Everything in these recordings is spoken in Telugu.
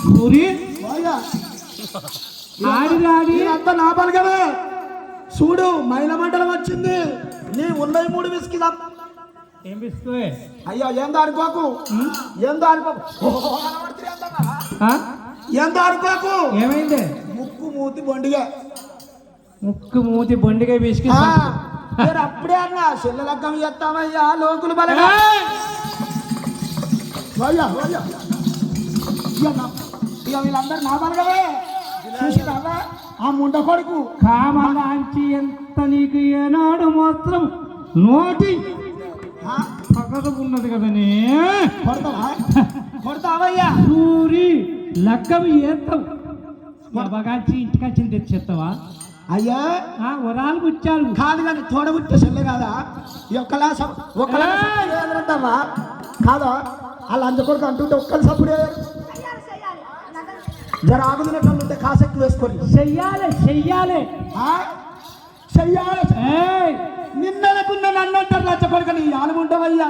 సూరి ఆడి రాడి అంతా నా పలకవే చూడు మైల మండలం వచ్చింది నీ ఉన్నాయి 3 విస్కీ ఏం బిస్కువే అయ్యో ఏం దాడిపోకు ఏం దాడిపోకు ఏం దాడిపోకు ఏమైంది ముక్కు మూతి బొండిగా ముక్కు మూతి బొండిగా బిస్కి అప్పుడే అన్నా చెల్లెలగ్గం చేస్తామయ్యా లోకులు బలగా వీళ్ళందరూ నా బలగవే చూసినావా ఆ ముండ కొడుకు కామలాంచి ఎంత నీకు ఏనాడు మాత్రం నోటి పగద ఉన్నది కదనే కొడతావయ్యా సూరి లగ్గం ఏస్తావు బాగాంచి ఇంటికి వచ్చి తెచ్చేస్తావా అయ్యా వరాలు పుచ్చారు కాదు కానీ తోడబుట్టే చెల్లె కాదా ఒకలాసంటావా కాదా వాళ్ళు అంజకొడుకు అంటుంటే ఒక్కరి సప్పుడే జర ఆగుతున్నట్టు ఉంటే కాసెక్కి వేసుకొని చెయ్యాలి చెయ్యాలి చెయ్యాలి నిన్నకున్న నన్ను అంటారు లంచ కొడుకు నీ ఆలుగుంటావయ్యా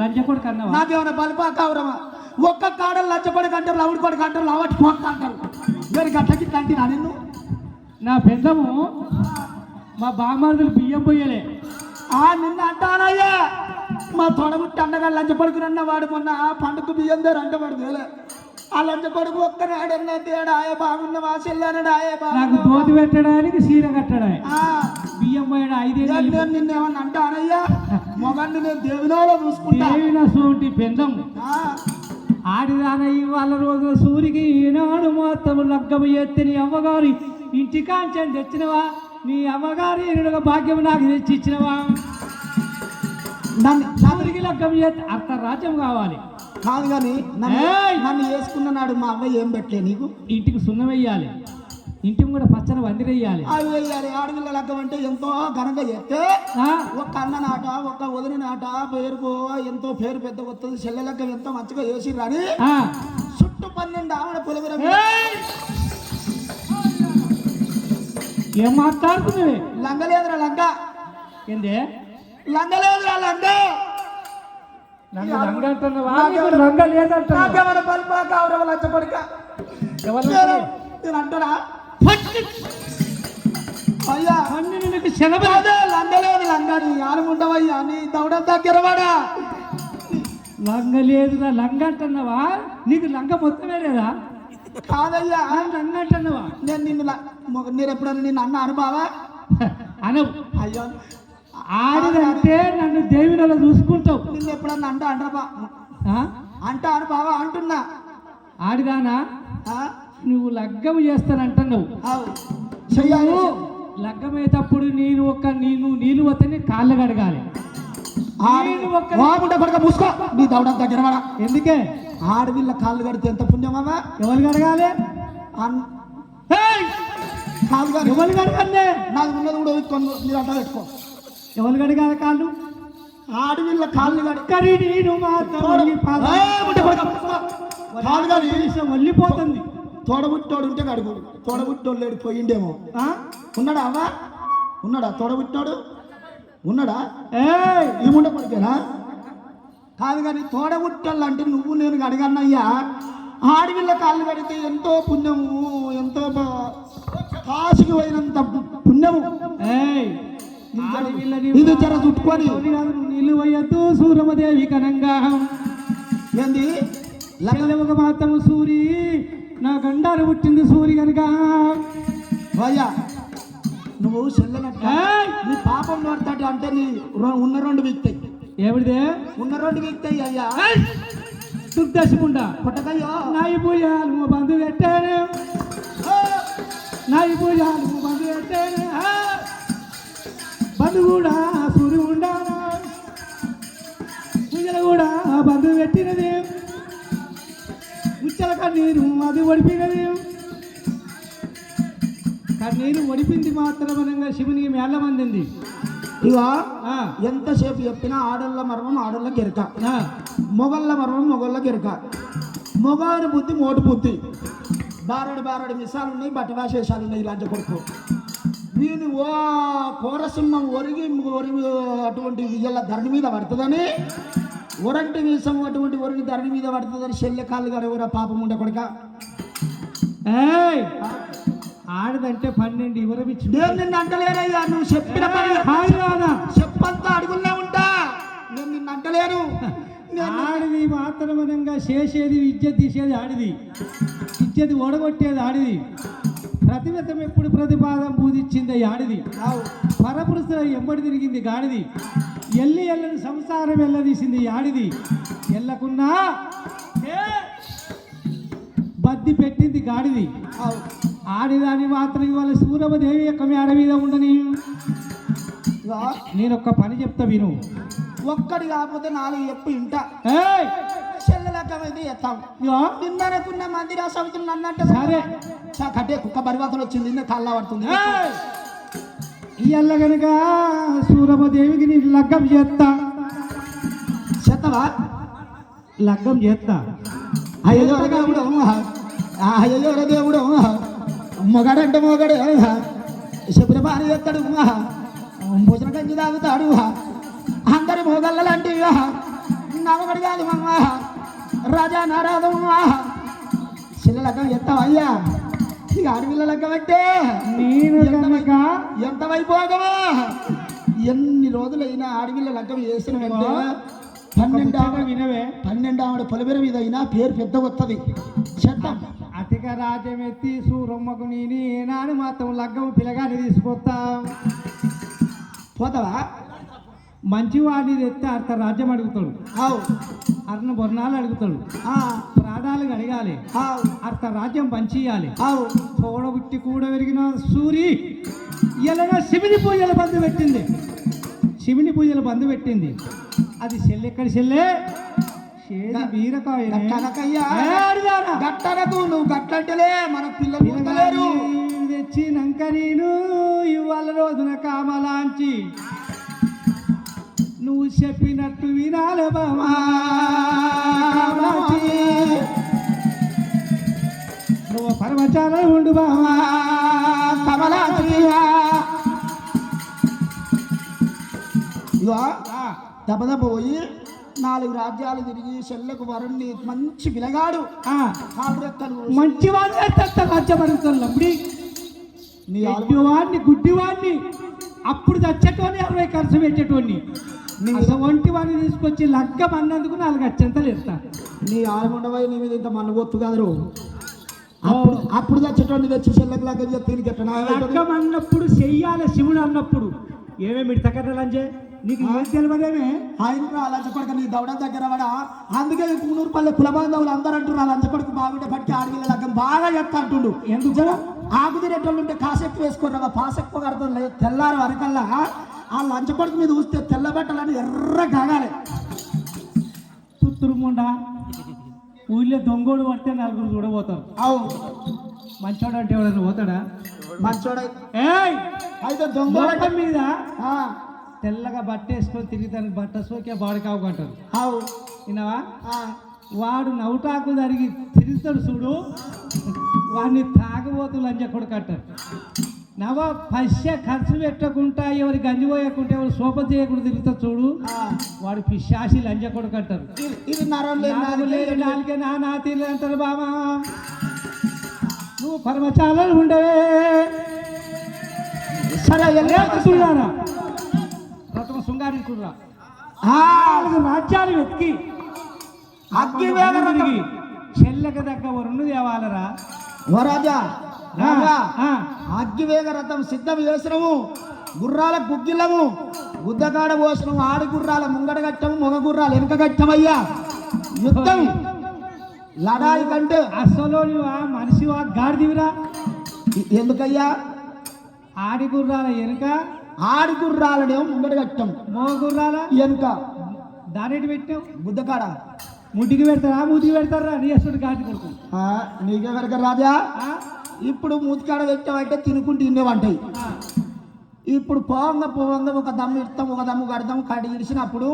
లంచ కొడుకు అన్నావా నాకేమైనా బలిపా కావరమా ఒక్క కాడలు లంచ కొడుకు అంటారు లవుడి కొడుకు అంటారు లవటి కొడుకు అంటారు మీరు గట్టకి తంటినా నిన్ను నా పెద్దము మా బామ్మర్దులు బియ్యం పోయలే నిన్న అంటానయ్యా మా తొడబుట్టి అండగా లంచ కొడుకునన్న వాడు మొన్న పండుగ బియ్యం దగ్గర అంటవాడు వేలే ఆ లంచ కొడుకు ఒక్కనాడన్నా తేడాయ బాగున్న మా చెల్లెనడాయే నాకు దోతి పెట్టడానికి సీర కట్టడాయి బియ్యం పోయాడు 5 నేను నిన్నేమన్నా అంటానయ్యా మొగండి నేను దేవినోలో చూసుకుంటా దేవిన సోటి పెందం ఆడిదాన ఇవాళ రోజు సూరికి ఈనాడు మొత్తం లగ్గము ఎత్తి నీ అమ్మగారి ఇంటికాంచని తెచ్చినవా నీ అమ్మగారి ఈనుడుగా భాగ్యం నాకు తెచ్చి ఇచ్చినవా సూరికి లగ్గం ఎత్తి అర్థ రాజ్యం కావాలి కాదు కానీ నన్ను వేసుకున్న నాడు మా అమ్మ ఏం పెట్టలే నీకు ఇంటికి సున్నం వెయ్యాలి ఇంటికి కూడా పచ్చని వందిరేయాలి అవి వెయ్యాలి ఆడపిల్ల లగ్గం అంటే ఎంతో ఘనంగా చేస్తే ఒక అన్న నాట ఒక వదిన నాట పేరుకో ఎంతో పేరు పెద్ద వస్తుంది చెల్లె లగ్గం ఎంతో మంచిగా చేసి రాని చుట్టూ 12 ఆవిడ పులవర ఏం మాట్లాడుతుంది లంగ లేదురా లంగ ఏందే లంగ లేదురా లంగ లంగ అంటున్నావా లంగ లేదంటున్నా బల్పా కావడం లంచ పడక నేను అంటారా అయ్యా నీకు శనబదే లంగ లేదు లంగ నీ ఆనుకుంటావయ్యా నీ దౌడ దగ్గరవాడా లంగ లేదురా లంగ అంటున్నావా నీకు లంగ మొత్తమే లేదా కాదయ్యా లంగ అంటున్నావా నేను ఎప్పుడన్నా నిన్ను అన్న అనుభవా అనవు అయ్యో ఆడిదంటే నన్ను దేవుని చూసుకుంటావు నిన్ను ఎప్పుడన్నా అంటా అనుభవా అంటున్నా ఆడిదానా నువ్వు లగ్గం చేస్తానంటున్నావు లగ్గమయ్యేటప్పుడు నీళ్ళు వస్తేనే కాళ్ళు కడగాలి మూసుకో నీ దౌడ దగ్గర ఎందుకే ఆడవిళ్ళ కాళ్ళు కడితే ఎంత పుణ్యమా ఎవరు కడగాలి ఎవరు కడగాలి నాకు ఉన్నది కూడా మీరు అంట పెట్టుకో ఎవరు కడగాలి కాళ్ళు ఆడవిళ్ళ కాళ్ళు కడి నేను వెళ్ళిపోతుంది తోడబుట్టోడు ఉంటే కడుగు తోడబుట్టోడు లేడు పోయిండేమో ఉన్నాడా అవ్వా ఉన్నాడా తోడబుట్టాడు ఉన్నాడా ఈ ముండ పడిపోయినా కాదు కానీ తోడబుట్టోళ్ళు అంటే నువ్వు నేను అడిగన్నయ్యా ఆడవిళ్ళ కాళ్ళు కడితే ఎంతో పుణ్యము ఎంతో కాసుకు పోయినంత పుణ్యము ఇది జర చుట్టుకొని నిలువయ్యతూ సూరమదేవి కనంగా ఏంది లగలవక మాత్రం సూరి నా గండారు పుట్టింది సూరి కనుక అయ్యా నువ్వు చెల్లెనట్ట నీ పాపం నోడతాడు అంటే నీ ఉన్న 2 వీక్తాయి ఏమిడిదే ఉన్న 2 వీక్తాయి అయ్యా దుర్దశకుండా పుట్టకయ్యో నాయి పూజాలు బంధు పెట్టాను నాయి పూజాలు బంధు పెట్టాను బంధు కూడా సూరి ఉండాను పూజలు కూడా బంధు పెట్టినది ముచ్చల కన్నీరు అది ఒడిపినది కన్నీరు ఒడిపింది మాత్రమనంగా శివునికి మేళ్ళ మందింది ఇక ఎంతసేపు చెప్పినా ఆడళ్ళ మర్మం ఆడళ్ళకి ఎరక మొగళ్ళ మర్మం మొగళ్ళకి ఎరక మొగారి బుద్ధి మోటు బుద్ధి బారడు మిసాలు ఉన్నాయి బట్టవాశేషాలు ఉన్నాయి లంచ కొడుకు వీని కోరసింహం ఒరిగి అటువంటి విజయాల ధరణి మీద పడుతుందని ఒరంటి వీసం అటువంటి ఒరిగి ధరణి మీద పడుతుందని చెల్లె కాళ్ళు గడవరా పాపం ఉండే కొడుక ఏయ్ ఆడదంటే 12 ఇవరమిచ్చు నేను నిన్ను అంటలేనయ్యా, నువ్వు చెప్పిన పని చెప్పంతా అడుగులనే ఉంటా. నేను నిన్ను అంటలేను. ఆడిది మాత్రమనంగా చేసేది ఇజ్జత్ తీసేది ఆడిది, ఇజ్జత్ ఓడగొట్టేది ఆడిది, ప్రతిమతం ఎప్పుడు ప్రతిపాదం పూజించింది ఆడిది, పరపురుషుల ఎంబడి తిరిగింది గాడిది, ఎల్లని సంసారం ఎల్లదీసింది ఆడిది, ఎల్లకున్నా బద్ది పెట్టింది గాడిది. ఆడిదాని మాత్రం ఇవాళ సూరమదేవి యొక్క మేడ మీద ఉండని. నేను ఒక్క పని చెప్తా విను. ఒక్కడి కాకపోతే 4 చెప్పు ఇంట చెల్లెలకమైతే ఎత్తాం. నిన్నకున్న మందిరా సమితులు అన్నట్టు సరే కట్టే కుక్క పరివర్తన వచ్చింది, కళ్ళ పడుతుంది. ఇయ్యల్ల గనుక సూరమదేవికి నేను లగ్గం చేస్తా. చేస్తావా? లగ్గం చేస్తా. అయ్యో దేవుడు, అయ్యో దేవుడు, మొగడంటే మొగడు శబరిమాని ఎత్తాడు, భోజన కంచి తాగుతాడు, అందరి మొగళ్ళ లాంటి నమ్మగడు కాదు మమ్మ రాజా నారాదు. చిన్న లగ్గం ఎత్తావు అయ్యా, ఇక ఆడపిల్ల లగ్గం అంటే నేను ఎంత వైపోగమా. ఎన్ని రోజులైనా ఆడపిల్ల లగ్గం చేసిన వెంటనే 12 ఆవిడ పొలిమేర మీద అయినా పేరు పెద్ద వస్తుంది. చెత్తం అతిక రాజ్యం ఎత్తి సూరమ్మకు నేను ఏనాడు మాత్రం లగ్గం పిల్లగాని తీసుకొస్తా. పోతావా? మంచివాడిని తెస్తే అర్థ రాజ్యం అడుగుతాడు, అర్ణ బొర్ణాలు అడుగుతాడు, ప్రాణాలు అడగాలి, అర్థ రాజ్యం పంచియాలి. తోడబుట్టి కూడా పెరిగిన సూరి ఇలా శివుని పూజల బంధు పెట్టింది, శివుని పూజల బంధు పెట్టింది. అది చెల్లెక్కడి చెల్లె బీరకాయ నువ్వు గట్టంటలే మన పిల్లలు తెచ్చినాక నేను ఇవాళ రోజున కామలాంచి నువ్వు చెప్పినట్టు వినాలి బామా. నువ్వు పరమచారం ఉండు బామా కమలాంచి. దెబ్బదెబ్బ పోయి 4 రాజ్యాలు తిరిగి చెల్లకు వరుణ్ణి మంచి పిలగాడు మంచి రాజ్యం అడుగుతాడు. అప్పుడు నీ అడ్డివాడిని గుడ్డివాడిని అప్పుడు చచ్చేటోని 60 ఖర్చు పెట్టేటోని ఒంటి వాడిని తీసుకొచ్చి లగ్గం అన్నందుకు 4 అచ్చంతలు ఇస్తా. నీ ఆడమండవై నీ మీద ఇంత మన్నగొత్తు కదరు. అప్పుడు చచ్చేటోని తెచ్చి చెల్లకు లగ్గం చెప్తే లగ్గం అన్నప్పుడు చెయ్యాలి. శివుడు అన్నప్పుడు ఏమేమి ఇడతకర్రలంజే నీకు ఏం తెలియదేమే. ఆయన లంచకొడుకు నీ దౌడ దగ్గర వాడ. అందుకే కూనూరుపల్లె కులబాంధవులు అందరూ అంటున్నారు లంచకొడుకు బాగుంటే పట్టి ఆడవిల్ల లగ్గం బాగా చెప్తా అంటుండు. ఎందుకు ఆకు తినేటోళ్ళు ఉంటే కాసెక్కు వేసుకోరా, పాసెక్కు కడతాం లేదు. తెల్లారు వరకల్లా ఆ లంచకొడుకు మీద చూస్తే తెల్ల బట్టలని ఎర్ర కాగాలి. తుత్తురుముండా ఊళ్ళో దొంగోడు పడితే 4 చూడబోతారు. అవు మంచోడు అంటే ఎవడన్నా పోతాడా? మంచోడు అయితే దొంగ మీద తెల్లగా బట్ట వేసుకొని తిరుగుతానికి బట్ట సోకే బాడకావు అంటారు. విన్నావా? వాడు నవ్వుటాకు జరిగి తిరుగుతాడు చూడు, వాడిని తాగబోతు లంజ కొడుకు అంటారు. నవ పశ్య ఖర్చు పెట్టకుండా ఎవరి గంజి పోయకుంటే ఎవరు సోప చేయకుండా తిరుగుతాడు చూడు, వాడు పిశాసి లంజ కొడుకు అంటారు. నాలుగే నా తీరు అంటారు. బామా నువ్వు పరమచాలను ఉండవే. సరే చూడారా ప్రథమ శృంగారించురా 4 రాజ్యాలు వెతికి అగ్గి వేగరథం చెల్లెక దగ్గర 2 దేవాలరా. ఓ రాజా, అగ్గి వేగ రథం సిద్ధం చేసినము, గుర్రాల గుగ్గిల్లము గుద్దకాడ పోసినము, ఆడి గుర్రాల ముంగడ కట్టము, మొగ గుర్రాలు వెనక కట్టమయ్యా. యుద్ధం లడాయి కంటే అసలు మనిషివా గాడిదివిరా. ఎందుకయ్యా? ఆడి గుర్రాల వెనుక, ఆడి గుర్రాలనేమో ముంగడ కట్టాం, మొగ గుర్రాల వెనుక దానేటి పెట్టాం. గుద్దకాడ ముడ్డికి పెడతారా మూతికి పెడతారా నీ అసలు గాడి కొడుకు. నీకే కనుక రాజా, ఇప్పుడు మూతికాడ పెట్టామంటే తినుకుంటూ తినేవంటాయి. ఇప్పుడు పోవంగా ఒక దమ్ము ఇస్తాం, ఒక దమ్ము కడతాం. కడి ఇడిచినప్పుడు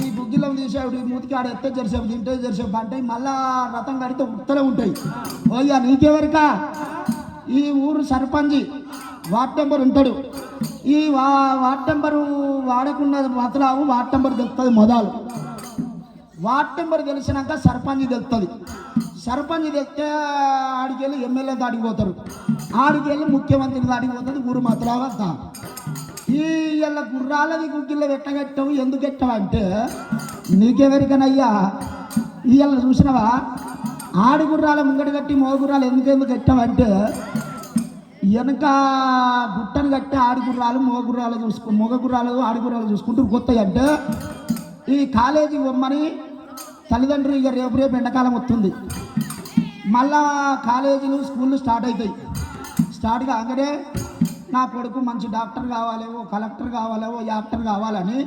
ఈ బుగ్గిలో తీసేవి మూతికాడ ఎత్తే జరిసేపు తింటే జరిసేపు అంటాయి. మళ్ళా రథం కడితే ఉత్తలే ఉంటాయి. ఓయ్యా నీకెవరిక? ఈ ఊరు సర్పంచి వార్డ్ నెంబర్ ఉంటాడు. ఈ వార్డ్ నెంబరు వాడకుండా మతలావు వార్డ్ నెంబర్ తెలుస్తుంది. మొదలు వార్డ్ నెంబర్ తెలిసినాక సర్పంచ్ తెలుస్తుంది. సర్పంచ్ తెస్తే ఆడికెళ్ళి ఎమ్మెల్యే దాడికి పోతారు, ఆడికెళ్ళి ముఖ్యమంత్రి దాడికి పోతుంది ఊరు మాత్రం అంతా. ఈ ఇలా గుర్రాలది గుగ్గిల్లో ఎట్టగట్టావు ఎందుకు ఎట్టావు అంటే నీకెవరికనయ్యా ఇవాళ చూసినవా ఆడి గుర్రాల ముంగడి కట్టి మో గుర్రాలు ఎందుకు ఎట్టావంటే వెనక గుట్టను కట్టి ఆడి గుర్రాలు మగ గుర్రాలు ఆడి గుర్రాలు చూసుకుంటూ కొత్తవి అంటే ఈ కాలేజీ బొమ్మని తల్లిదండ్రులు ఇక రేపు ఎండాకాలం వస్తుంది, మళ్ళా కాలేజీలు స్కూళ్ళు స్టార్ట్ అవుతాయి. స్టార్ట్ కాగానే నా కొడుకు మంచి డాక్టర్ కావాలేవో కలెక్టర్ కావాలేవో యాక్టర్ కావాలని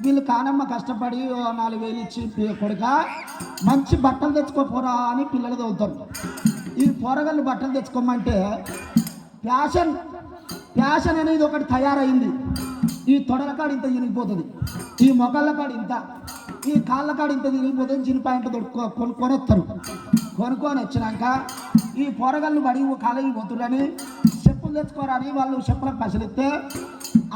వీళ్ళు కానమ్మ కష్టపడి 4,000 ఇచ్చి కొడుక మంచి బట్టలు తెచ్చుకోపోరా అని పిల్లలు చదువుతారు. ఈ పోరగాళ్ళు బట్టలు తెచ్చుకోమంటే ఫ్యాషన్ అనేది ఒకటి తయారైంది. ఈ తొడల కాడ ఇంత తిరిగిపోతుంది, ఈ మొగళ్ళ కాడ ఇంత, ఈ కాళ్ళ కాడ ఇంత తిరిగిపోతుంది. జిన్ పాయింట్ కొనుక్కొని వస్తారు. కొనుక్కొని వచ్చినాక ఈ పోరగాళ్ళు బడి కాలేజీ పోతురని చెప్పులు తెచ్చుకోరని వాళ్ళు చెప్పులకు పసలిస్తే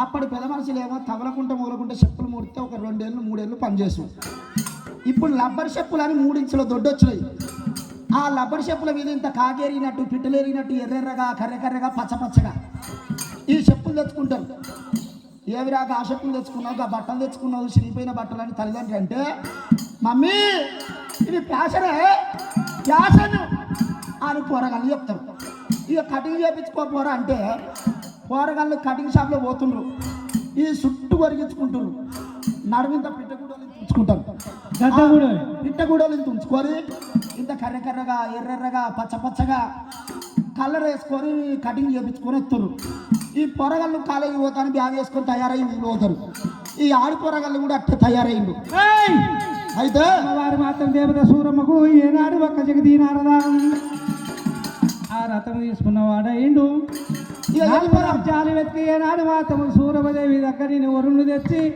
అప్పటి పెద్ద మనుషులు ఏమో తగలకుంటే మొగలకుంటే చెప్పులు ముడితే ఒక 2 ఏళ్ళు 3 ఏళ్ళు పనిచేస్తాం. ఇప్పుడు రబ్బర్ చెప్పులు అని 3 ఇంచుల దొడ్డొచ్చినాయి. ఆ రబ్బర్ చెప్పుల మీద ఇంత కాగేరినట్టు పిట్టలేరినట్టు ఎర్రెర్రగా కర్రెకర్రగా పచ్చపచ్చగా ఈ చెప్పులు తెచ్చుకుంటారు. ఏవిరాక ఆ చెప్పులు తెచ్చుకున్నావు, ఆ బట్టలు తెచ్చుకున్నావు, చిరిగిపోయిన బట్టలు అని తల్లిదండ్రులు అంటే మమ్మీ ఇది ఫ్యాషన్ అని పోరగాళ్ళు చెప్తారు. ఇక కటింగ్ చేయించుకోపోరా అంటే పోరగాళ్ళు కటింగ్ షాప్లో పోతుండ్రు, ఈ చుట్టూ కొరిగించుకుంటున్నారు, నడుమింత పిట్టగూడలు ఉంచుకుంటారు, పిట్టగూడలు ఉంచుకొని ఇంత కర్రెకర్రగా ఎర్రెర్రగా పచ్చపచ్చగా కలర్ వేసుకొని కటింగ్ చేయించుకొని వస్తారు. ఈ పొరగాళ్ళు కాలేజీ పోతాను బ్యాగ్ వేసుకొని తయారై వీళ్ళు పోతారు. ఈ ఆడి పొరగాళ్ళు కూడా అట్టే తయారైండు. అయితే వారు మాత్రం దేవత సూరమ్మకు ఏనాడు ఒక్క జగదీ నారదాం ఆ రథం తీసుకున్నవాడైండు. జాలి వెత్తి ఏనాడు మాత్రం సూరమదేవి దగ్గర వరుణ్ణి తెచ్చి